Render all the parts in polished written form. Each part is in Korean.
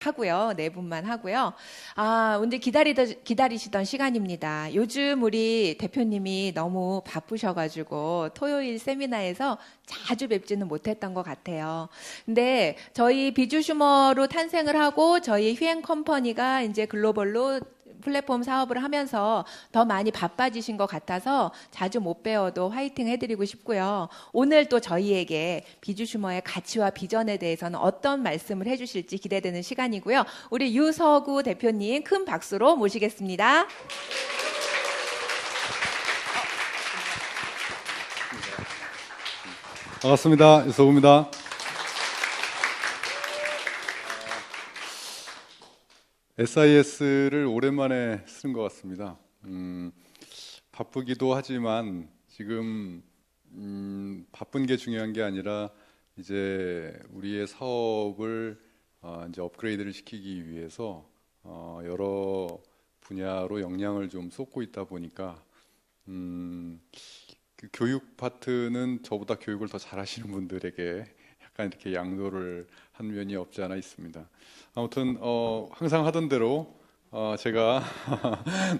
하고요. 네 분만 하고요. 오늘 기다리시던 시간입니다. 요즘 우리 대표님이 너무 바쁘셔가지고 토요일 세미나에서 자주 뵙지는 못했던 것 같아요. 근데 저희 비주슈머로 탄생을 하고 저희 휘행 컴퍼니가 이제 글로벌로 플랫폼 사업을 하면서 더 많이 바빠지신 것 같아서 자주 못 뵈어도 화이팅 해드리고 싶고요. 오늘 또 저희에게 비주슈머의 가치와 비전에 대해서는 어떤 말씀을 해주실지 기대되는 시간이고요. 우리 유서구 대표님 큰 박수로 모시겠습니다. 반갑습니다. 유서구입니다. SIS를 오랜만에 쓰는 것 같습니다. 바쁘기도 하지만 지금 바쁜 게 중요한 게 아니라 이제 우리의 사업을 이제 업그레이드를 시키기 위해서 여러 분야로 역량을 좀 쏟고 있다 보니까 그 교육 파트는 저보다 교육을 더 잘하시는 분들에게 약간 이렇게 양도를 한 면이 없지 않아 있습니다. 아무튼 항상 하던 대로 제가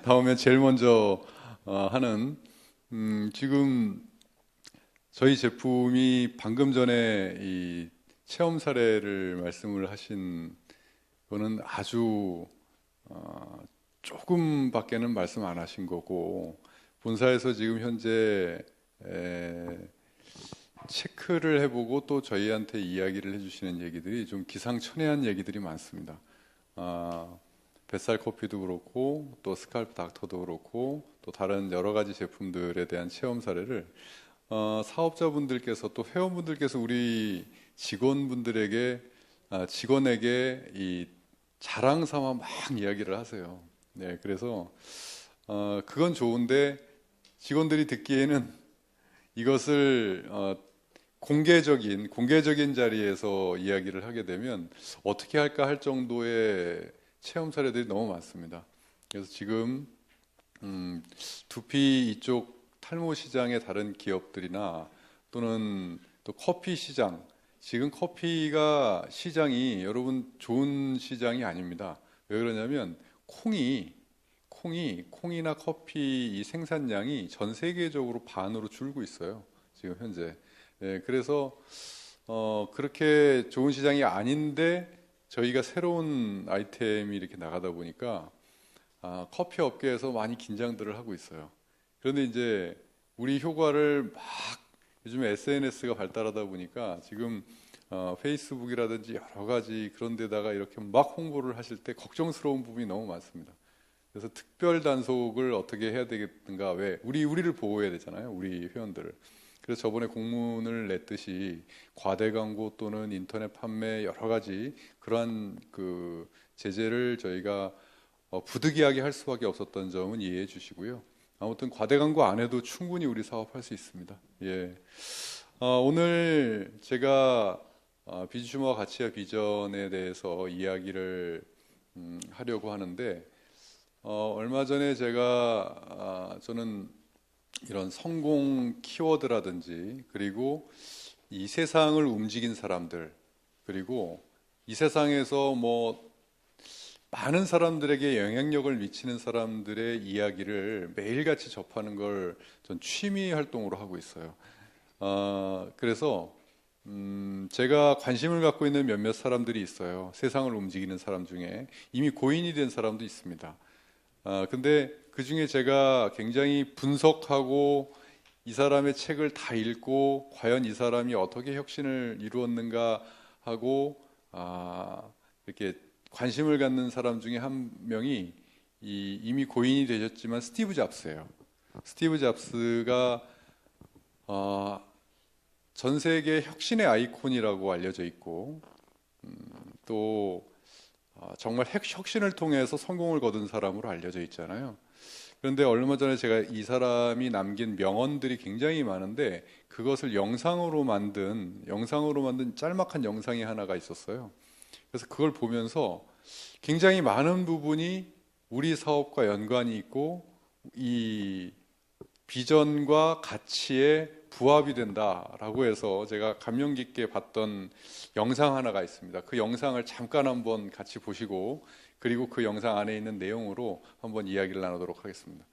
다음에 제일 먼저 하는 지금 저희 제품이 방금 전에 이 체험 사례를 말씀을 하신 거는 아주 조금밖에는 말씀 안 하신 거고 본사에서 지금 현재 체크를 해보고 또 저희한테 이야기를 해주시는 얘기들이 좀 기상천외한 얘기들이 많습니다. 뱃살 커피도 그렇고 또 스칼프 닥터도 그렇고 또 다른 여러 가지 제품들에 대한 체험 사례를 사업자분들께서 또 회원분들께서 우리 직원분들에게 직원에게 이 자랑 삼아 막 이야기를 하세요. 네, 그래서 그건 좋은데 직원들이 듣기에는 이것을 공개적인 자리에서 이야기를 하게 되면 어떻게 할까 할 정도의 체험 사례들이 너무 많습니다. 그래서 지금 두피 이쪽 탈모 시장의 다른 기업들이나 또는 또 커피 시장, 지금 커피가 시장이 여러분 좋은 시장이 아닙니다. 왜 그러냐면 콩이나 커피 이 생산량이 전 세계적으로 반으로 줄고 있어요. 지금 현재. 네, 그래서 그렇게 좋은 시장이 아닌데 저희가 새로운 아이템이 이렇게 나가다 보니까 커피 업계에서 많이 긴장들을 하고 있어요. 그런데 이제 우리 효과를 막 요즘에 SNS가 발달하다 보니까 지금 페이스북이라든지 여러 가지 그런 데다가 이렇게 막 홍보를 하실 때 걱정스러운 부분이 너무 많습니다. 그래서 특별 단속을 어떻게 해야 되겠는가? 왜 우리를 보호해야 되잖아요, 우리 회원들을. 그래서 저번에 공문을 냈듯이 과대 광고 또는 인터넷 판매 여러 가지 그러한 그 제재를 저희가 부득이하게 할 수밖에 없었던 점은 이해해 주시고요. 아무튼 과대 광고 안 해도 충분히 우리 사업할 수 있습니다. 예. 오늘 제가 비주슈머 가치와 비전에 대해서 이야기를 하려고 하는데 얼마 전에 저는 이런 성공 키워드라든지 그리고 이 세상을 움직인 사람들 그리고 이 세상에서 뭐 많은 사람들에게 영향력을 미치는 사람들의 이야기를 매일같이 접하는 걸 전 취미 활동으로 하고 있어요. 그래서 제가 관심을 갖고 있는 몇몇 사람들이 있어요. 세상을 움직이는 사람 중에 이미 고인이 된 사람도 있습니다. 근데 그 중에 제가 굉장히 분석하고 이 사람의 책을 다 읽고 과연 이 사람이 어떻게 혁신을 이루었는가 하고 이렇게 관심을 갖는 사람 중에 한 명이 이미 고인이 되셨지만 스티브 잡스예요. 스티브 잡스가 전 세계 혁신의 아이콘이라고 알려져 있고 또 정말 혁신을 통해서 성공을 거둔 사람으로 알려져 있잖아요. 그런데 얼마 전에 제가 이 사람이 남긴 명언들이 굉장히 많은데 그것을 영상으로 만든 짤막한 영상이 하나가 있었어요. 그래서 그걸 보면서 굉장히 많은 부분이 우리 사업과 연관이 있고 이 비전과 가치에 부합이 된다라고 해서 제가 감명 깊게 봤던 영상 하나가 있습니다. 그 영상을 잠깐 한번 같이 보시고 그리고 그 영상 안에 있는 내용으로 한번 이야기를 나누도록 하겠습니다.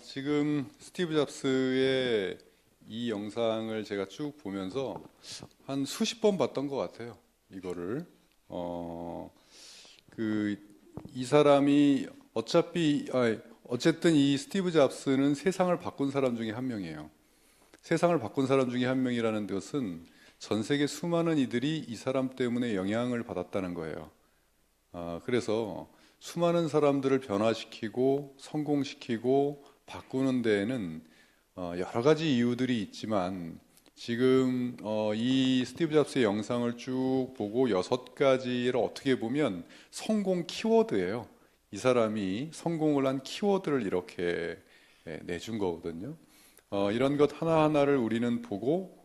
지금 스티브 잡스의 이 영상을 제가 쭉 보면서 한 수십 번 봤던 것 같아요. 이거를 이 사람이 어쨌든 이 스티브 잡스는 세상을 바꾼 사람 중에 한 명이에요. 세상을 바꾼 사람 중에 한 명이라는 것은 전 세계 수많은 이들이 이 사람 때문에 영향을 받았다는 거예요. 그래서 수많은 사람들을 변화시키고 성공시키고 바꾸는 데에는 여러 가지 이유들이 있지만 지금 이 스티브 잡스의 영상을 쭉 보고 6가지를 어떻게 보면 성공 키워드예요. 이 사람이 성공을 한 키워드를 이렇게 내준 거거든요. 이런 것 하나하나를 우리는 보고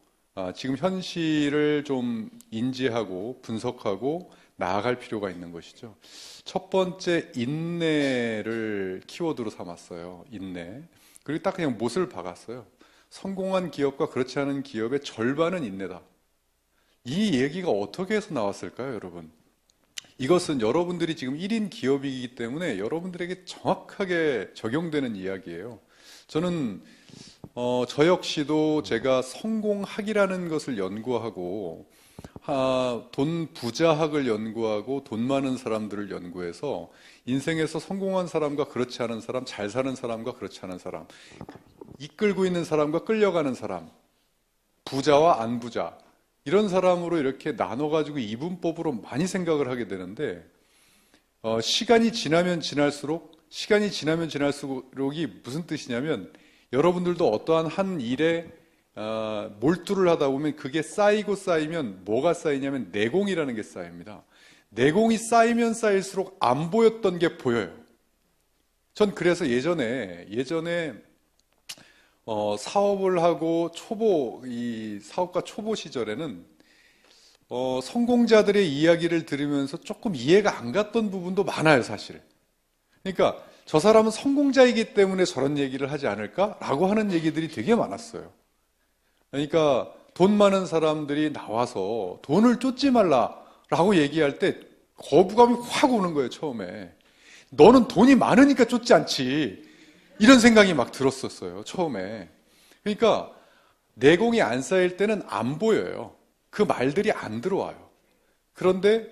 지금 현실을 좀 인지하고 분석하고 나아갈 필요가 있는 것이죠. 첫 번째, 인내를 키워드로 삼았어요. 인내. 그리고 딱 그냥 못을 박았어요. 성공한 기업과 그렇지 않은 기업의 절반은 인내다. 이 얘기가 어떻게 해서 나왔을까요, 여러분? 이것은 여러분들이 지금 1인 기업이기 때문에 여러분들에게 정확하게 적용되는 이야기예요. 저는 저 역시도 제가 성공학이라는 것을 연구하고 돈 부자학을 연구하고 돈 많은 사람들을 연구해서 인생에서 성공한 사람과 그렇지 않은 사람, 잘 사는 사람과 그렇지 않은 사람, 이끌고 있는 사람과 끌려가는 사람, 부자와 안 부자, 이런 사람으로 이렇게 나눠가지고 이분법으로 많이 생각을 하게 되는데, 시간이 지나면 지날수록이 무슨 뜻이냐면, 여러분들도 어떠한 한 일에 몰두를 하다 보면 그게 쌓이고 쌓이면 뭐가 쌓이냐면 내공이라는 게 쌓입니다. 내공이 쌓이면 쌓일수록 안 보였던 게 보여요. 전 그래서 예전에 사업을 하고 이 사업가 초보 시절에는 성공자들의 이야기를 들으면서 조금 이해가 안 갔던 부분도 많아요, 사실. 그러니까 저 사람은 성공자이기 때문에 저런 얘기를 하지 않을까라고 하는 얘기들이 되게 많았어요. 그러니까 돈 많은 사람들이 나와서 돈을 쫓지 말라라고 얘기할 때 거부감이 확 오는 거예요, 처음에. 너는 돈이 많으니까 쫓지 않지. 이런 생각이 막 들었었어요, 처음에. 그러니까 내공이 안 쌓일 때는 안 보여요. 그 말들이 안 들어와요. 그런데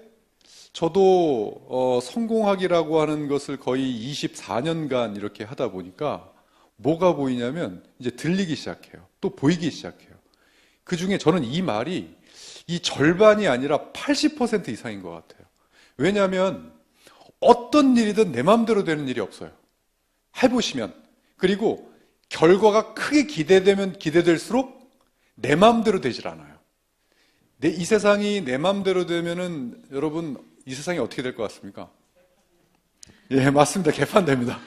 저도 성공학이라고 하는 것을 거의 24년간 이렇게 하다 보니까 뭐가 보이냐면 이제 들리기 시작해요. 또 보이기 시작해요. 그 중에 저는 이 말이 이 절반이 아니라 80% 이상인 것 같아요. 왜냐하면 어떤 일이든 내 마음대로 되는 일이 없어요. 해보시면. 그리고 결과가 크게 기대되면 기대될수록 내 마음대로 되질 않아요. 이 세상이 내 마음대로 되면은 여러분 이 세상이 어떻게 될 것 같습니까? 예, 맞습니다. 개판됩니다.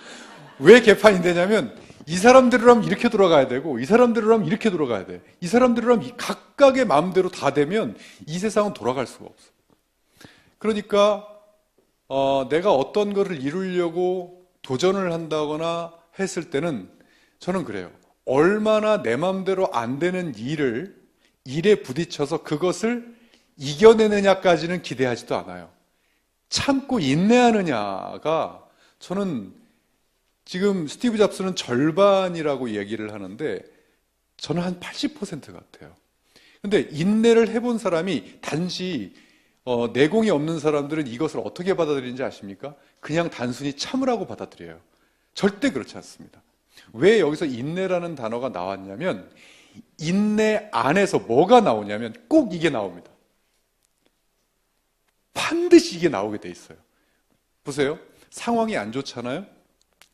왜 개판이 되냐면 이 사람대로 하면 이렇게 돌아가야 되고 이 사람대로 하면 이렇게 돌아가야 돼. 이 사람대로 하면 각각의 마음대로 다 되면 이 세상은 돌아갈 수가 없어. 그러니까 내가 어떤 거를 이루려고 도전을 한다거나 했을 때는 저는 그래요. 얼마나 내 마음대로 안 되는 일에 부딪혀서 그것을 이겨내느냐까지는 기대하지도 않아요. 참고 인내하느냐가 저는 지금 스티브 잡스는 절반이라고 얘기를 하는데 저는 한 80% 같아요. 근데 인내를 해본 사람이 단지 내공이 없는 사람들은 이것을 어떻게 받아들이는지 아십니까? 그냥 단순히 참으라고 받아들여요. 절대 그렇지 않습니다. 왜 여기서 인내라는 단어가 나왔냐면 인내 안에서 뭐가 나오냐면 꼭 이게 나옵니다. 반드시 이게 나오게 돼 있어요. 보세요. 상황이 안 좋잖아요.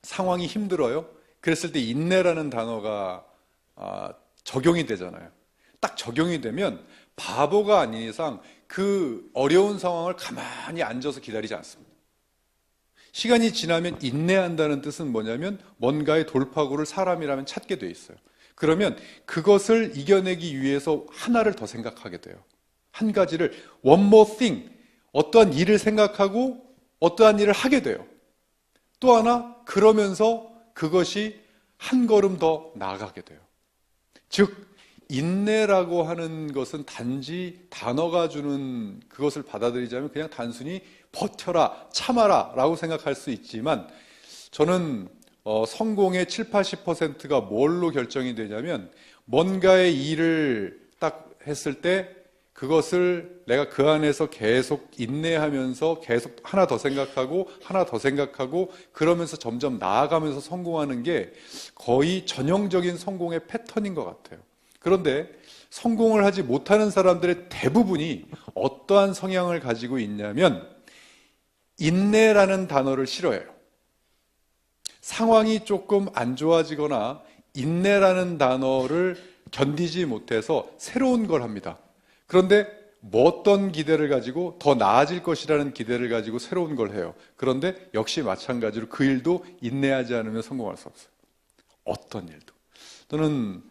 상황이 힘들어요. 그랬을 때 인내라는 단어가 적용이 되잖아요. 딱 적용이 되면 바보가 아닌 이상 그 어려운 상황을 가만히 앉아서 기다리지 않습니다. 시간이 지나면 인내한다는 뜻은 뭐냐면 뭔가의 돌파구를 사람이라면 찾게 돼 있어요. 그러면 그것을 이겨내기 위해서 하나를 더 생각하게 돼요. 한 가지를 one more thing, 어떠한 일을 생각하고 어떠한 일을 하게 돼요. 또 하나 그러면서 그것이 한 걸음 더 나아가게 돼요. 즉 인내라고 하는 것은 단지 단어가 주는 그것을 받아들이자면 그냥 단순히 버텨라, 참아라 라고 생각할 수 있지만 저는 성공의 7, 80%가 뭘로 결정이 되냐면 뭔가의 일을 딱 했을 때 그것을 내가 그 안에서 계속 인내하면서 계속 하나 더 생각하고 그러면서 점점 나아가면서 성공하는 게 거의 전형적인 성공의 패턴인 것 같아요. 그런데 성공을 하지 못하는 사람들의 대부분이 어떠한 성향을 가지고 있냐면 인내라는 단어를 싫어해요. 상황이 조금 안 좋아지거나 인내라는 단어를 견디지 못해서 새로운 걸 합니다. 그런데 어떤 기대를 가지고 더 나아질 것이라는 기대를 가지고 새로운 걸 해요. 그런데 역시 마찬가지로 그 일도 인내하지 않으면 성공할 수 없어요. 어떤 일도. 또는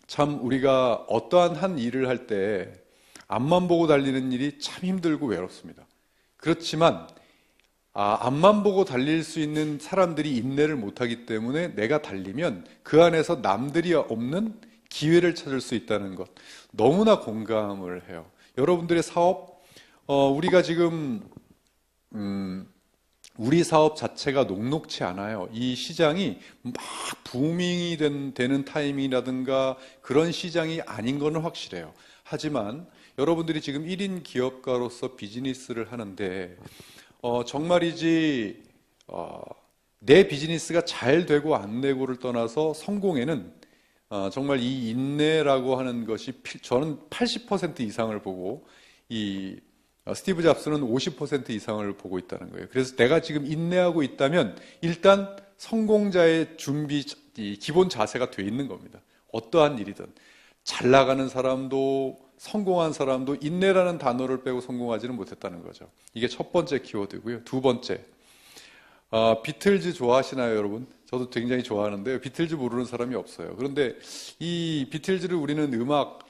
참 우리가 어떠한 한 일을 할 때 앞만 보고 달리는 일이 참 힘들고 외롭습니다. 그렇지만 앞만 보고 달릴 수 있는 사람들이 인내를 못하기 때문에 내가 달리면 그 안에서 남들이 없는 기회를 찾을 수 있다는 것, 너무나 공감을 해요. 여러분들의 사업, 우리가 지금 우리 사업 자체가 녹록치 않아요. 이 시장이 막 부밍이 되는 타이밍이라든가 그런 시장이 아닌 건 확실해요. 하지만 여러분들이 지금 1인 기업가로서 비즈니스를 하는데 정말이지 내 비즈니스가 잘 되고 안 되고를 떠나서 성공에는 정말 이 인내라고 하는 것이 저는 80% 이상을 보고 스티브 잡스는 50% 이상을 보고 있다는 거예요. 그래서 내가 지금 인내하고 있다면 일단 성공자의 준비, 기본 자세가 돼 있는 겁니다. 어떠한 일이든. 잘 나가는 사람도 성공한 사람도 인내라는 단어를 빼고 성공하지는 못했다는 거죠. 이게 첫 번째 키워드고요. 두 번째, 비틀즈 좋아하시나요, 여러분? 저도 굉장히 좋아하는데요. 비틀즈 모르는 사람이 없어요. 그런데 이 비틀즈를 우리는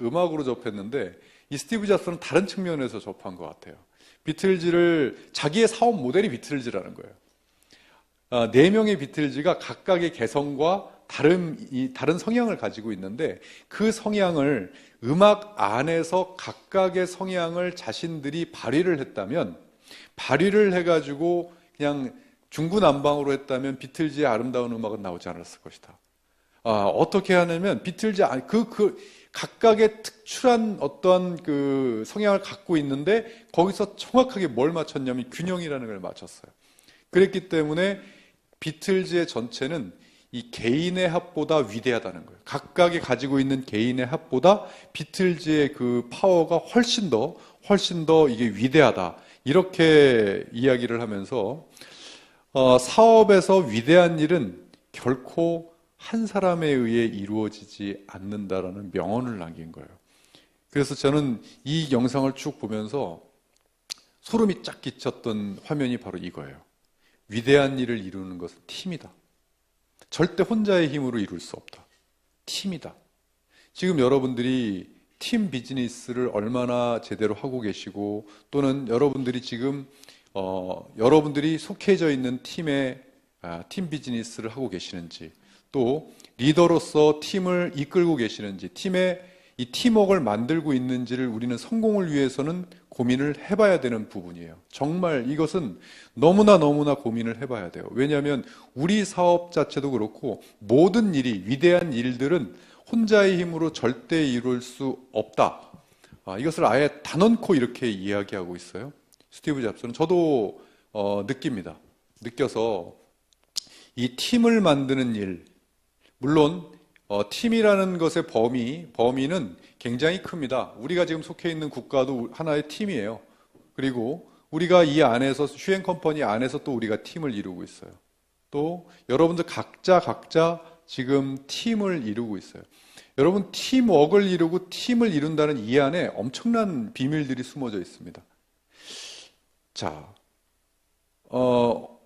음악으로 접했는데 이 스티브 잡스는 다른 측면에서 접한 것 같아요. 비틀즈를 자기의 사업 모델이 비틀즈라는 거예요. 4명의 비틀즈가 각각의 개성과 다른 성향을 가지고 있는데 그 성향을 음악 안에서 각각의 성향을 자신들이 발휘를 했다면, 발휘를 해가지고 그냥 중구난방으로 했다면 비틀즈의 아름다운 음악은 나오지 않았을 것이다. 어떻게 하냐면 비틀즈 각각의 특출한 어떤 그 성향을 갖고 있는데 거기서 정확하게 뭘 맞췄냐면 균형이라는 걸 맞췄어요. 그랬기 때문에 비틀즈의 전체는 이 개인의 합보다 위대하다는 거예요. 각각이 가지고 있는 개인의 합보다 비틀즈의 그 파워가 훨씬 더 이게 위대하다. 이렇게 이야기를 하면서 사업에서 위대한 일은 결코 한 사람에 의해 이루어지지 않는다라는 명언을 남긴 거예요. 그래서 저는 이 영상을 쭉 보면서 소름이 쫙 끼쳤던 화면이 바로 이거예요. 위대한 일을 이루는 것은 팀이다. 절대 혼자의 힘으로 이룰 수 없다. 팀이다. 지금 여러분들이 팀 비즈니스를 얼마나 제대로 하고 계시고, 또는 여러분들이 지금 여러분들이 속해져 있는 팀의 팀 비즈니스를 하고 계시는지, 또 리더로서 팀을 이끌고 계시는지, 이 팀워크를 만들고 있는지를 우리는 성공을 위해서는 고민을 해봐야 되는 부분이에요. 정말 이것은 너무나 고민을 해봐야 돼요. 왜냐하면 우리 사업 자체도 그렇고 모든 일이, 위대한 일들은 혼자의 힘으로 절대 이룰 수 없다. 이것을 아예 단언코 이렇게 이야기하고 있어요. 스티브 잡스는. 저도 느껴서 이 팀을 만드는 일, 물론 팀이라는 것의 범위는 굉장히 큽니다. 우리가 지금 속해 있는 국가도 하나의 팀이에요. 그리고 우리가 이 안에서, 슈엔 컴퍼니 안에서 또 우리가 팀을 이루고 있어요. 또 여러분들 각자 지금 팀을 이루고 있어요. 여러분, 팀워크를 이루고 팀을 이룬다는 이 안에 엄청난 비밀들이 숨어져 있습니다. 자,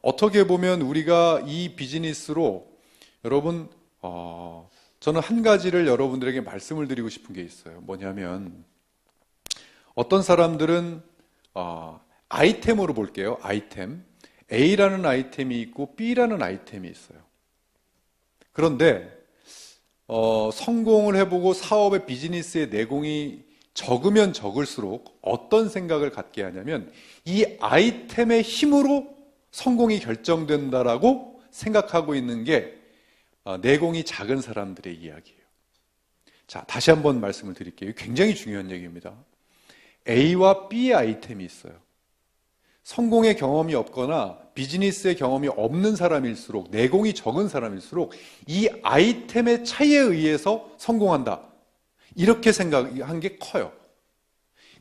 어떻게 보면 우리가 이 비즈니스로, 여러분, 저는 한 가지를 여러분들에게 말씀을 드리고 싶은 게 있어요. 뭐냐면, 어떤 사람들은 아이템으로 볼게요. 아이템. A라는 아이템이 있고 B라는 아이템이 있어요. 그런데 성공을 해보고 사업의 비즈니스의 내공이 적으면 적을수록 어떤 생각을 갖게 하냐면, 이 아이템의 힘으로 성공이 결정된다라고 생각하고 있는 게 내공이 작은 사람들의 이야기예요. 자, 다시 한번 말씀을 드릴게요. 굉장히 중요한 얘기입니다. A와 B의 아이템이 있어요. 성공의 경험이 없거나 비즈니스의 경험이 없는 사람일수록, 내공이 적은 사람일수록 이 아이템의 차이에 의해서 성공한다. 이렇게 생각한 게 커요.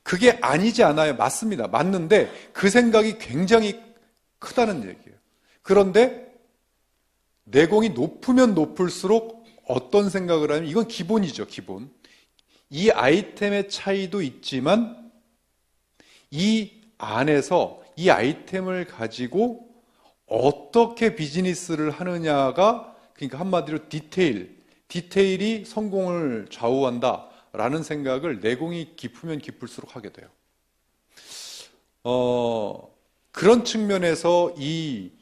그게 아니지 않아요. 맞습니다. 맞는데 그 생각이 굉장히 크다는 얘기예요. 그런데 내공이 높으면 높을수록 어떤 생각을 하면, 이건 기본이죠, 기본. 이 아이템의 차이도 있지만 이 안에서 이 아이템을 가지고 어떻게 비즈니스를 하느냐가 그러니까 한마디로 디테일이 성공을 좌우한다라는 생각을 내공이 깊으면 깊을수록 하게 돼요. 그런 측면에서 이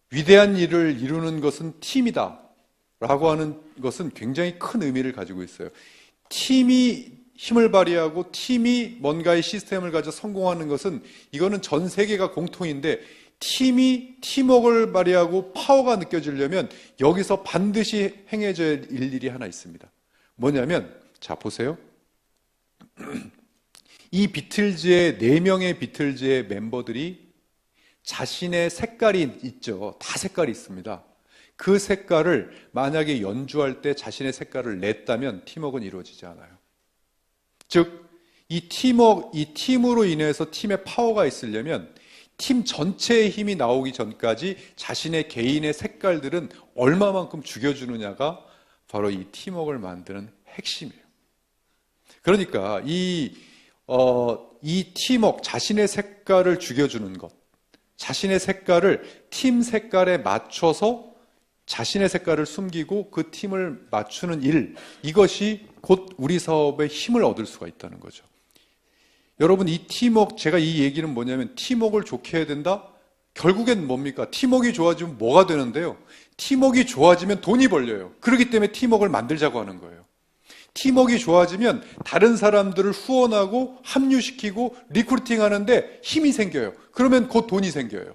위대한 일을 이루는 것은 팀이다 라고 하는 것은 굉장히 큰 의미를 가지고 있어요. 팀이 힘을 발휘하고 팀이 뭔가의 시스템을 가져 성공하는 것은 이거는 전 세계가 공통인데, 팀이 팀워크를 발휘하고 파워가 느껴지려면 여기서 반드시 행해져야 할 일이 하나 있습니다. 뭐냐면, 자 보세요. 이 비틀즈의 4명의 비틀즈의 멤버들이 자신의 색깔이 있죠. 다 색깔이 있습니다. 그 색깔을 만약에 연주할 때 자신의 색깔을 냈다면 팀워크는 이루어지지 않아요. 즉, 이 팀으로 인해서 팀의 파워가 있으려면 팀 전체의 힘이 나오기 전까지 자신의 개인의 색깔들은 얼마만큼 죽여주느냐가 바로 이 팀워크를 만드는 핵심이에요. 그러니까 이 팀워크, 자신의 색깔을 죽여주는 것, 자신의 색깔을 팀 색깔에 맞춰서 자신의 색깔을 숨기고 그 팀을 맞추는 일, 이것이 곧 우리 사업에 힘을 얻을 수가 있다는 거죠. 여러분, 이 팀워크, 제가 이 얘기는 뭐냐면, 팀워크를 좋게 해야 된다? 결국엔 뭡니까? 팀워크가 좋아지면 뭐가 되는데요? 팀워크가 좋아지면 돈이 벌려요. 그렇기 때문에 팀워크를 만들자고 하는 거예요. 팀워크가 좋아지면 다른 사람들을 후원하고 합류시키고 리크루팅 하는데 힘이 생겨요. 그러면 곧 돈이 생겨요.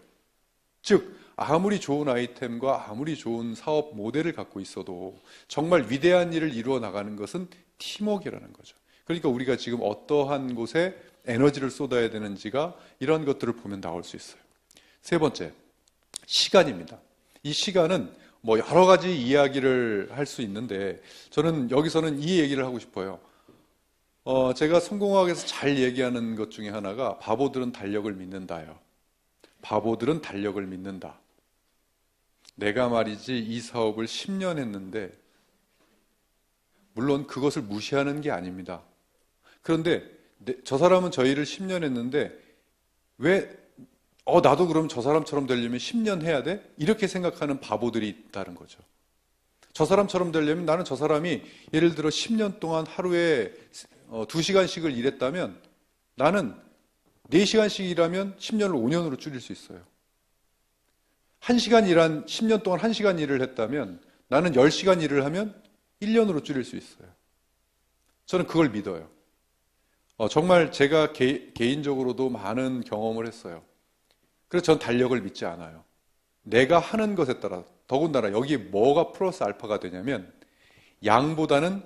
즉, 아무리 좋은 아이템과 아무리 좋은 사업 모델을 갖고 있어도 정말 위대한 일을 이루어 나가는 것은 팀워크라는 거죠. 그러니까 우리가 지금 어떠한 곳에 에너지를 쏟아야 되는지가 이런 것들을 보면 나올 수 있어요. 세 번째, 시간입니다. 이 시간은 뭐 여러 가지 이야기를 할 수 있는데, 저는 여기서는 이 얘기를 하고 싶어요. 제가 성공학에서 잘 얘기하는 것 중에 하나가 바보들은 달력을 믿는다요. 바보들은 달력을 믿는다. 내가 말이지 이 사업을 10년 했는데, 물론 그것을 무시하는 게 아닙니다. 그런데 저 사람은 저 일을 10년 했는데 왜 나도 그럼 저 사람처럼 되려면 10년 해야 돼? 이렇게 생각하는 바보들이 있다는 거죠. 저 사람처럼 되려면 나는 저 사람이 예를 들어 10년 동안 하루에 2시간씩을 일했다면 나는 4시간씩 일하면 10년을 5년으로 줄일 수 있어요. 10년 동안 1시간 일을 했다면 나는 10시간 일을 하면 1년으로 줄일 수 있어요. 저는 그걸 믿어요. 정말 제가 개인적으로도 많은 경험을 했어요. 그래서 전 달력을 믿지 않아요. 내가 하는 것에 따라, 더군다나 여기에 뭐가 플러스 알파가 되냐면 양보다는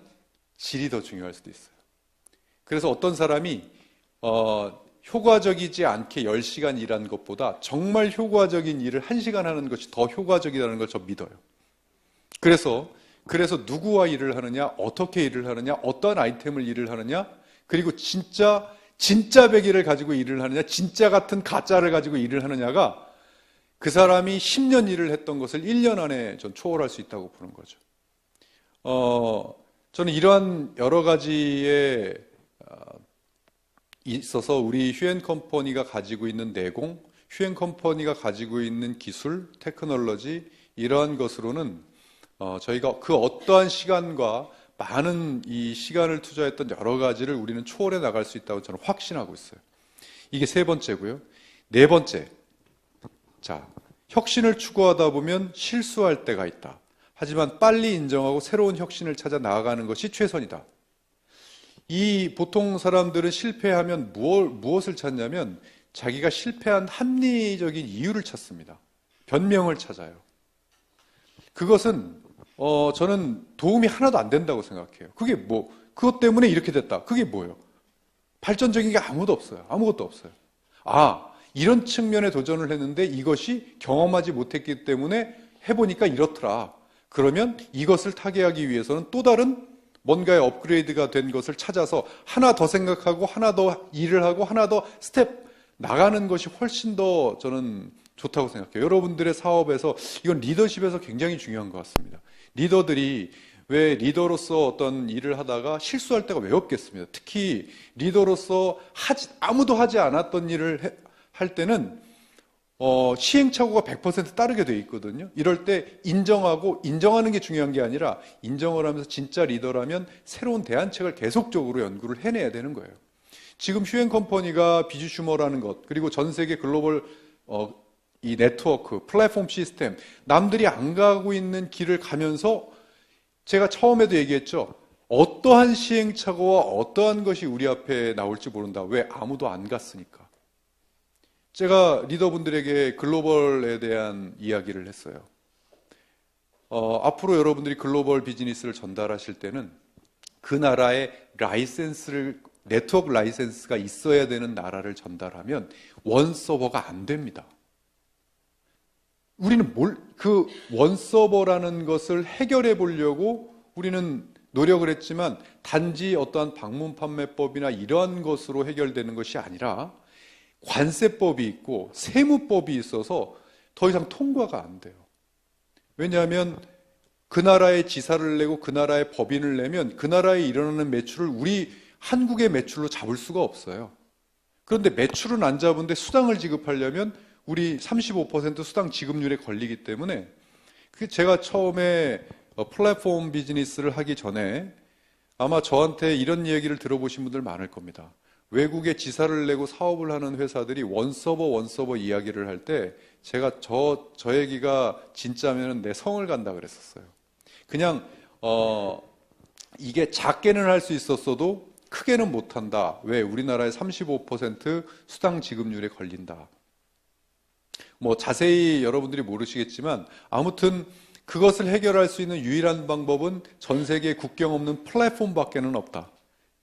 질이 더 중요할 수도 있어요. 그래서 어떤 사람이 효과적이지 않게 10시간 일한 것보다 정말 효과적인 일을 1시간 하는 것이 더 효과적이라는 걸 저 믿어요. 그래서 누구와 일을 하느냐, 어떻게 일을 하느냐, 어떤 아이템을 일을 하느냐, 그리고 진짜 백일을 가지고 일을 하느냐, 진짜 같은 가짜를 가지고 일을 하느냐가 그 사람이 10년 일을 했던 것을 1년 안에 전 초월할 수 있다고 보는 거죠. 저는 이러한 여러 가지에 있어서 우리 휴앤컴퍼니가 가지고 있는 내공, 휴앤컴퍼니가 가지고 있는 기술, 테크놀로지, 이러한 것으로는 저희가 그 어떠한 시간과 많은 이 시간을 투자했던 여러 가지를 우리는 초월해 나갈 수 있다고 저는 확신하고 있어요. 이게 세 번째고요. 네 번째, 자, 혁신을 추구하다 보면 실수할 때가 있다. 하지만 빨리 인정하고 새로운 혁신을 찾아 나아가는 것이 최선이다. 이 보통 사람들은 실패하면 무엇을 찾냐면 자기가 실패한 합리적인 이유를 찾습니다. 변명을 찾아요. 그것은 저는 도움이 하나도 안 된다고 생각해요. 그것 때문에 이렇게 됐다. 그게 뭐예요? 발전적인 게 아무것도 없어요. 이런 측면에 도전을 했는데 이것이 경험하지 못했기 때문에 해보니까 이렇더라. 그러면 이것을 타개하기 위해서는 또 다른 뭔가의 업그레이드가 된 것을 찾아서 하나 더 생각하고 하나 더 일을 하고 하나 더 스텝 나가는 것이 훨씬 더 저는 좋다고 생각해요. 여러분들의 사업에서 이건 리더십에서 굉장히 중요한 것 같습니다. 리더들이 왜 리더로서 어떤 일을 하다가 실수할 때가 왜 없겠습니까? 특히 리더로서 아무도 하지 않았던 일을 할 때는 시행착오가 100% 따르게 돼 있거든요. 이럴 때 인정하는 게 중요한 게 아니라 인정을 하면서 진짜 리더라면 새로운 대안책을 계속적으로 연구를 해내야 되는 거예요. 지금 휴엔 컴퍼니가 비즈슈머라는 것, 그리고 전 세계 글로벌 이 네트워크, 플랫폼 시스템, 남들이 안 가고 있는 길을 가면서 제가 처음에도 얘기했죠. 어떠한 시행착오와 어떠한 것이 우리 앞에 나올지 모른다. 왜? 아무도 안 갔으니까. 제가 리더분들에게 글로벌에 대한 이야기를 했어요. 앞으로 여러분들이 글로벌 비즈니스를 전달하실 때는 그 나라의 네트워크 라이센스가 있어야 되는 나라를 전달하면 원 서버가 안 됩니다. 우리는 그 원 서버라는 것을 해결해 보려고 우리는 노력을 했지만 단지 어떠한 방문 판매법이나 이러한 것으로 해결되는 것이 아니라 관세법이 있고 세무법이 있어서 더 이상 통과가 안 돼요. 왜냐하면 그 나라의 지사를 내고 그 나라의 법인을 내면 그 나라에 일어나는 매출을 우리 한국의 매출로 잡을 수가 없어요. 그런데 매출은 안 잡은데 수당을 지급하려면 우리 35% 수당 지급률에 걸리기 때문에 제가 처음에 플랫폼 비즈니스를 하기 전에 아마 저한테 이런 얘기를 들어보신 분들 많을 겁니다. 외국에 지사를 내고 사업을 하는 회사들이 원서버 이야기를 할 때 제가 저 얘기가 진짜면 내 성을 간다 그랬었어요. 그냥 이게 작게는 할 수 있었어도 크게는 못한다. 왜? 우리나라의 35% 수당 지급률에 걸린다. 뭐 자세히 여러분들이 모르시겠지만 아무튼 그것을 해결할 수 있는 유일한 방법은 전 세계에 국경 없는 플랫폼밖에는 없다.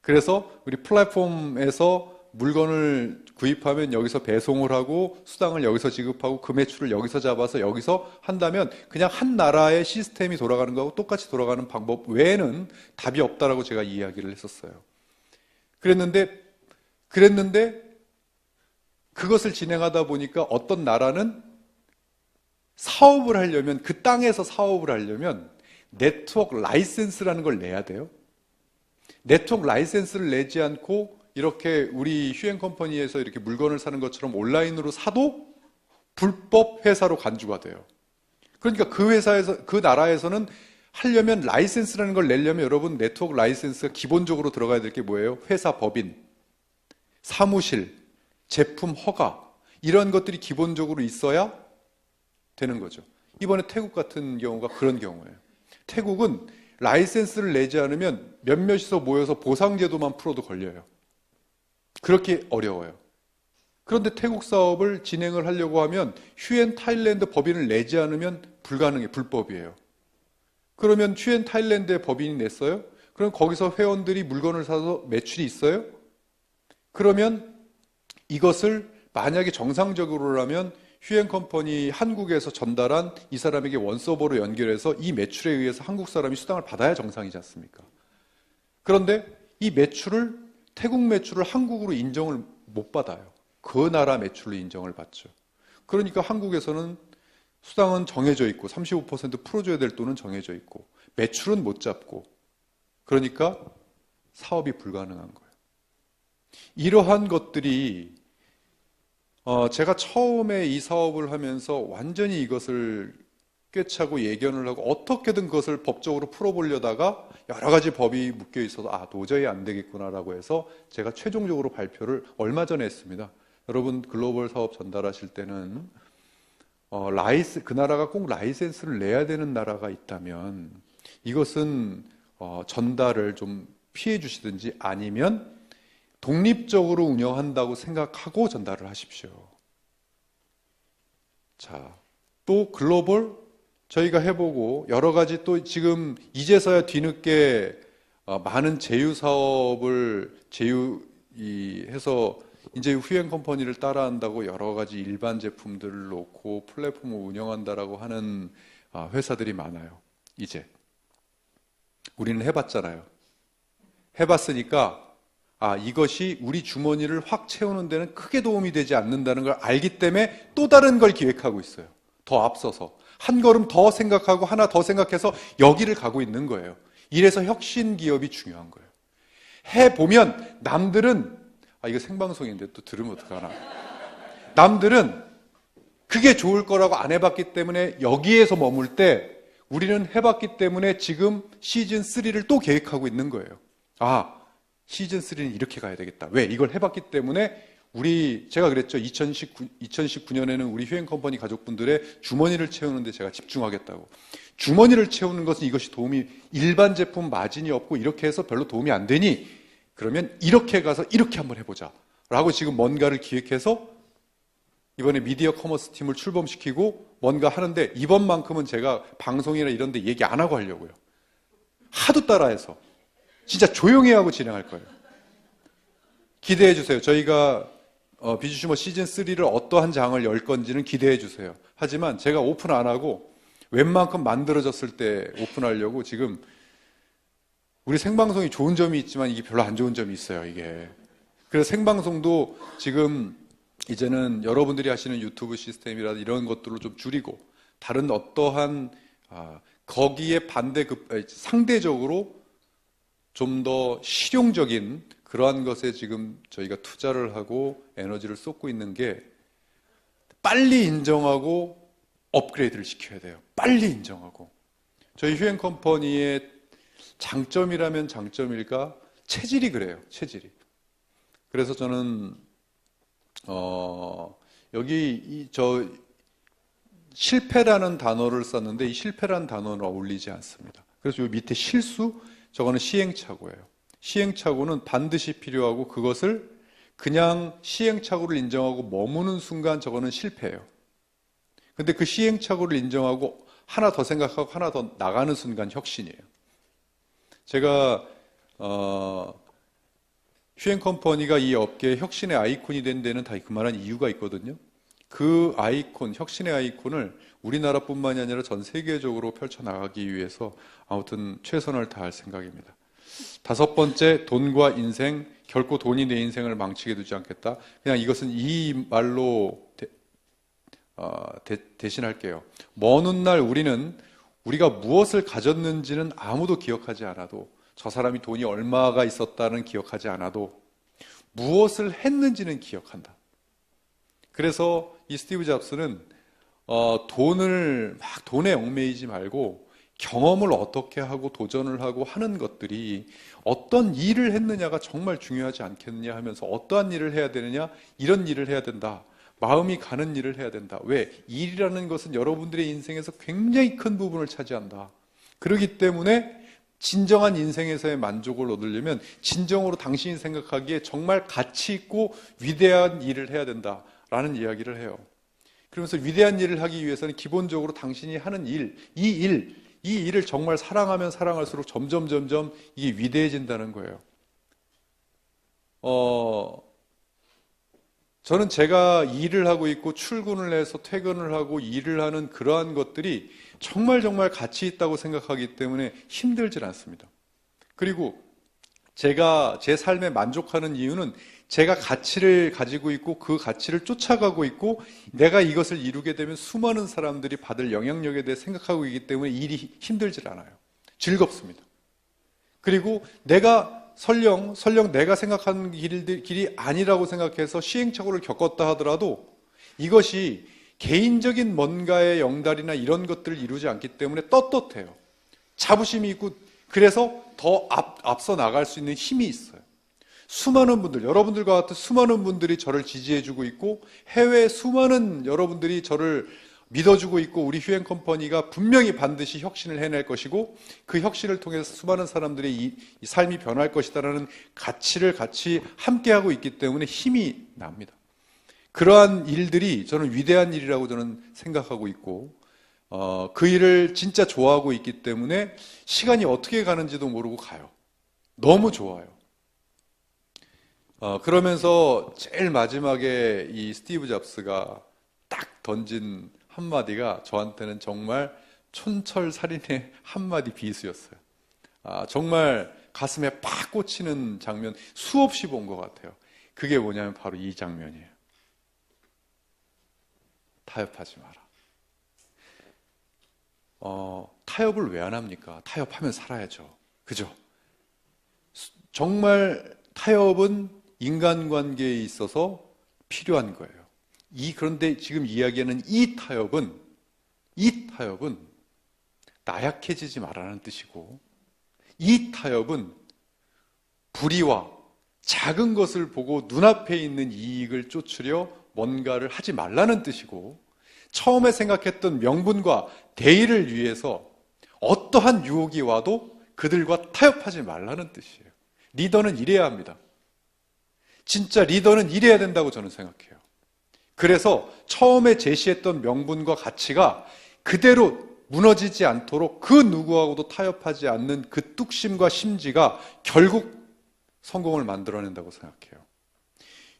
그래서 우리 플랫폼에서 물건을 구입하면 여기서 배송을 하고 수당을 여기서 지급하고 그 매출을 여기서 잡아서 여기서 한다면 그냥 한 나라의 시스템이 돌아가는 거하고 똑같이 돌아가는 방법 외에는 답이 없다라고 제가 이야기를 했었어요. 그랬는데 그것을 진행하다 보니까 어떤 나라는 사업을 하려면 그 땅에서 사업을 하려면 네트워크 라이센스라는 걸 내야 돼요. 네트워크 라이센스를 내지 않고 이렇게 우리 휴엔 컴퍼니에서 이렇게 물건을 사는 것처럼 온라인으로 사도 불법 회사로 간주가 돼요. 그러니까 그 나라에서는 하려면 라이센스라는 걸 내려면 여러분 네트워크 라이센스가 기본적으로 들어가야 될 게 뭐예요? 회사 법인, 사무실, 제품 허가 이런 것들이 기본적으로 있어야 되는 거죠. 이번에 태국 같은 경우가 그런 경우예요. 태국은 라이센스를 내지 않으면 몇몇이서 모여서 보상제도만 풀어도 걸려요. 그렇게 어려워요. 그런데 태국 사업을 진행을 하려고 하면 휴엔 타일랜드 법인을 내지 않으면 불가능해, 불법이에요. 그러면 휴엔 타일랜드의 법인이 냈어요? 그럼 거기서 회원들이 물건을 사서 매출이 있어요? 그러면 이것을 만약에 정상적으로라면 휴엔 컴퍼니 한국에서 전달한 이 사람에게 원서버로 연결해서 이 매출에 의해서 한국 사람이 수당을 받아야 정상이지 않습니까? 그런데 이 매출을 태국 매출을 한국으로 인정을 못 받아요. 그 나라 매출로 인정을 받죠. 그러니까 한국에서는 수당은 정해져 있고 35% 풀어줘야 될 돈은 정해져 있고 매출은 못 잡고 그러니까 사업이 불가능한 거예요. 이러한 것들이 제가 처음에 이 사업을 하면서 완전히 이것을 꿰차고 예견을 하고 어떻게든 그것을 법적으로 풀어보려다가 여러 가지 법이 묶여 있어서 도저히 안 되겠구나라고 해서 제가 최종적으로 발표를 얼마 전에 했습니다. 여러분 글로벌 사업 전달하실 때는 그 나라가 꼭 라이센스를 내야 되는 나라가 있다면 이것은 전달을 좀 피해 주시든지 아니면 독립적으로 운영한다고 생각하고 전달을 하십시오. 자, 또 글로벌 저희가 해보고 여러 가지 또 지금 이제서야 뒤늦게 많은 제휴 사업을 해서 이제 휴엔 컴퍼니를 따라한다고 여러 가지 일반 제품들을 놓고 플랫폼을 운영한다라고 하는 회사들이 많아요. 이제 우리는 해봤잖아요. 해봤으니까 이것이 우리 주머니를 확 채우는 데는 크게 도움이 되지 않는다는 걸 알기 때문에 또 다른 걸 기획하고 있어요. 더 앞서서 한 걸음 더 생각하고 하나 더 생각해서 여기를 가고 있는 거예요. 이래서 혁신 기업이 중요한 거예요. 해보면 남들은 이거 생방송인데 또 들으면 어떡하나. 남들은 그게 좋을 거라고 안 해봤기 때문에 여기에서 머물 때 우리는 해봤기 때문에 지금 시즌 3를 또 계획하고 있는 거예요. 아, 시즌 3는 이렇게 가야 되겠다. 왜? 이걸 해봤기 때문에 제가 그랬죠. 2019년에는 우리 휴행 컴퍼니 가족분들의 주머니를 채우는데 제가 집중하겠다고. 주머니를 채우는 것은 이것이 일반 제품 마진이 없고 이렇게 해서 별로 도움이 안 되니 그러면 이렇게 가서 이렇게 한번 해보자. 라고 지금 뭔가를 기획해서 이번에 미디어 커머스 팀을 출범시키고 뭔가 하는데 이번만큼은 제가 방송이나 이런 데 얘기 안 하고 하려고요. 하도 따라해서. 진짜 조용히 하고 진행할 거예요. 기대해 주세요. 저희가 비주슈머 시즌3를 어떠한 장을 열 건지는 기대해 주세요. 하지만 제가 오픈 안 하고 웬만큼 만들어졌을 때 오픈하려고 지금 우리 생방송이 좋은 점이 있지만 이게 별로 안 좋은 점이 있어요, 이게. 그래서 생방송도 지금 이제는 여러분들이 하시는 유튜브 시스템이라든지 이런 것들을 좀 줄이고 다른 어떠한 거기에 상대적으로 좀 더 실용적인 그러한 것에 지금 저희가 투자를 하고 에너지를 쏟고 있는 게 빨리 인정하고 업그레이드를 시켜야 돼요. 빨리 인정하고. 저희 휴행 컴퍼니의 장점이라면 장점일까? 체질이 그래요. 체질이. 그래서 저는 여기 실패라는 단어를 썼는데 이 실패라는 단어는 어울리지 않습니다. 그래서 이 밑에 실수, 저거는 시행착오예요. 시행착오는 반드시 필요하고 그것을 그냥 시행착오를 인정하고 머무는 순간 저거는 실패예요. 근데 그 시행착오를 인정하고 하나 더 생각하고 하나 더 나가는 순간 혁신이에요. 제가 휴행 컴퍼니가 이 업계의 혁신의 아이콘이 된 데는 다 그만한 이유가 있거든요. 그 아이콘, 혁신의 아이콘을 우리나라뿐만이 아니라 전 세계적으로 펼쳐나가기 위해서 아무튼 최선을 다할 생각입니다. 5번째, 돈과 인생, 결코 돈이 내 인생을 망치게 두지 않겠다. 그냥 이것은 이 말로 대신할게요. 먼 훗날 우리가 무엇을 가졌는지는 아무도 기억하지 않아도 저 사람이 돈이 얼마가 있었다는 기억하지 않아도 무엇을 했는지는 기억한다. 그래서 이 스티브 잡스는 돈에 얽매이지 말고 경험을 어떻게 하고 도전을 하고 하는 것들이 어떤 일을 했느냐가 정말 중요하지 않겠느냐 하면서 어떠한 일을 해야 되느냐, 이런 일을 해야 된다. 마음이 가는 일을 해야 된다. 왜? 일이라는 것은 여러분들의 인생에서 굉장히 큰 부분을 차지한다. 그렇기 때문에 진정한 인생에서의 만족을 얻으려면 진정으로 당신이 생각하기에 정말 가치 있고 위대한 일을 해야 된다라는 이야기를 해요. 그러면서 위대한 일을 하기 위해서는 기본적으로 당신이 하는 이 일을 정말 사랑하면 사랑할수록 점점 이게 위대해진다는 거예요. 저는 제가 일을 하고 있고 출근을 해서 퇴근을 하고 일을 하는 그러한 것들이 정말 가치 있다고 생각하기 때문에 힘들질 않습니다. 그리고 제가 제 삶에 만족하는 이유는 제가 가치를 가지고 있고 그 가치를 쫓아가고 있고 내가 이것을 이루게 되면 수많은 사람들이 받을 영향력에 대해 생각하고 있기 때문에 일이 힘들질 않아요. 즐겁습니다. 그리고 내가 설령 내가 생각하는 길이 아니라고 생각해서 시행착오를 겪었다 하더라도 이것이 개인적인 뭔가의 영달이나 이런 것들을 이루지 않기 때문에 떳떳해요. 자부심이 있고 그래서 더 앞서 나갈 수 있는 힘이 있어요. 수많은 분들, 여러분들과 같은 수많은 분들이 저를 지지해주고 있고 해외 수많은 여러분들이 저를 믿어주고 있고 우리 휴행 컴퍼니가 분명히 반드시 혁신을 해낼 것이고 그 혁신을 통해서 수많은 사람들의 이 삶이 변할 것이다라는 가치를 같이 함께하고 있기 때문에 힘이 납니다. 그러한 일들이 저는 위대한 일이라고 저는 생각하고 있고 그 일을 진짜 좋아하고 있기 때문에 시간이 어떻게 가는지도 모르고 가요. 너무 좋아요. 그러면서 제일 마지막에 이 스티브 잡스가 딱 던진 한마디가 저한테는 정말 촌철살인의 한마디 비수였어요. 정말 가슴에 팍 꽂히는 장면 수없이 본 것 같아요. 그게 뭐냐면 바로 이 장면이에요. 타협하지 마라. 타협을 왜 안 합니까? 타협하면 살아야죠. 그죠? 정말 타협은 인간관계에 있어서 필요한 거예요. 그런데 지금 이야기하는 이 타협은 나약해지지 말라는 뜻이고, 이 타협은 불의와 작은 것을 보고 눈앞에 있는 이익을 쫓으려 뭔가를 하지 말라는 뜻이고, 처음에 생각했던 명분과 대의를 위해서 어떠한 유혹이 와도 그들과 타협하지 말라는 뜻이에요. 리더는 이래야 합니다. 진짜 리더는 이래야 된다고 저는 생각해요. 그래서 처음에 제시했던 명분과 가치가 그대로 무너지지 않도록 그 누구하고도 타협하지 않는 그 뚝심과 심지가 결국 성공을 만들어낸다고 생각해요.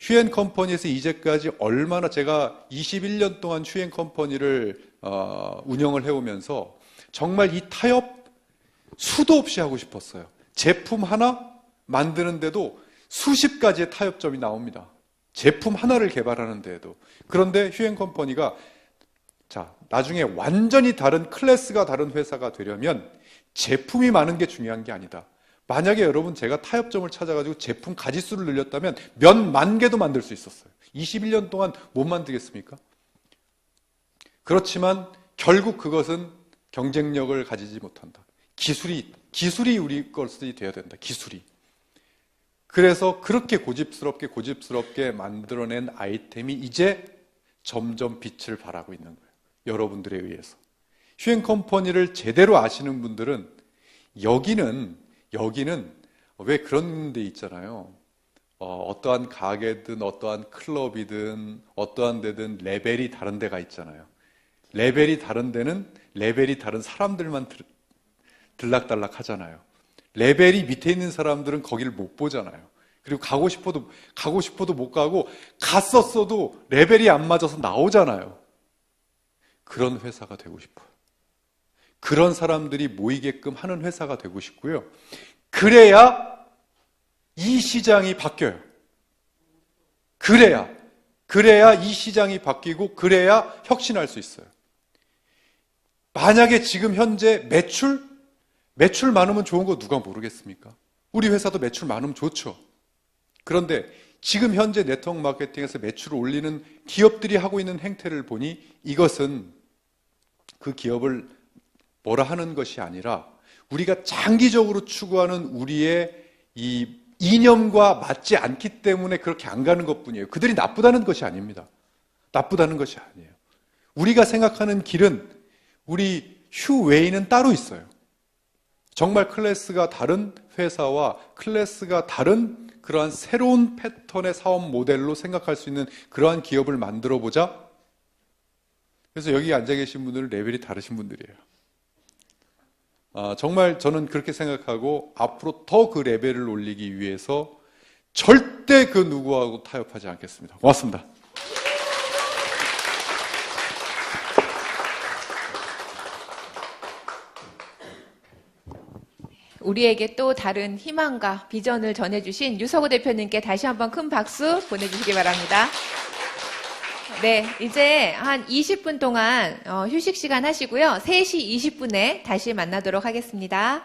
휴엔 컴퍼니에서 이제까지 얼마나, 제가 21년 동안 휴엔 컴퍼니를 운영을 해오면서 정말 이 타협 수도 없이 하고 싶었어요. 제품 하나 만드는데도 수십 가지의 타협점이 나옵니다. 제품 하나를 개발하는 데에도. 그런데 휴엔 컴퍼니가 나중에 완전히 다른, 클래스가 다른 회사가 되려면 제품이 많은 게 중요한 게 아니다. 만약에 여러분 제가 타협점을 찾아가지고 제품 가지수를 늘렸다면 몇 만 개도 만들 수 있었어요. 21년 동안 못 만들겠습니까? 그렇지만 결국 그것은 경쟁력을 가지지 못한다. 기술이 우리 것이 되어야 된다. 기술이. 그래서 그렇게 고집스럽게 만들어낸 아이템이 이제 점점 빛을 발하고 있는 거예요. 여러분들에 의해서. 휴엔 컴퍼니를 제대로 아시는 분들은 여기는 왜 그런 데 있잖아요. 어떠한 가게든 어떠한 클럽이든 어떠한 데든 레벨이 다른 데가 있잖아요. 레벨이 다른 데는 레벨이 다른 사람들만 들락달락 하잖아요. 레벨이 밑에 있는 사람들은 거기를 못 보잖아요. 그리고 가고 싶어도 못 가고, 갔었어도 레벨이 안 맞아서 나오잖아요. 그런 회사가 되고 싶어요. 그런 사람들이 모이게끔 하는 회사가 되고 싶고요. 그래야 이 시장이 바뀌어요. 그래야 이 시장이 바뀌고, 그래야 혁신할 수 있어요. 만약에 지금 현재 매출 많으면 좋은 거 누가 모르겠습니까? 우리 회사도 매출 많으면 좋죠. 그런데 지금 현재 네트워크 마케팅에서 매출을 올리는 기업들이 하고 있는 행태를 보니 이것은 그 기업을 뭐라 하는 것이 아니라 우리가 장기적으로 추구하는 우리의 이 이념과 맞지 않기 때문에 그렇게 안 가는 것뿐이에요. 그들이 나쁘다는 것이 아닙니다. 나쁘다는 것이 아니에요. 우리가 생각하는 길은 우리 휴웨이는 따로 있어요. 정말 클래스가 다른 회사와 클래스가 다른 그러한 새로운 패턴의 사업 모델로 생각할 수 있는 그러한 기업을 만들어 보자. 그래서 여기 앉아 계신 분들은 레벨이 다르신 분들이에요. 정말 저는 그렇게 생각하고 앞으로 더 그 레벨을 올리기 위해서 절대 그 누구하고 타협하지 않겠습니다. 고맙습니다. 우리에게 또 다른 희망과 비전을 전해주신 유석우 대표님께 다시 한번 큰 박수 보내주시기 바랍니다. 네, 이제 한 20분 동안 휴식 시간 하시고요. 3시 20분에 다시 만나도록 하겠습니다.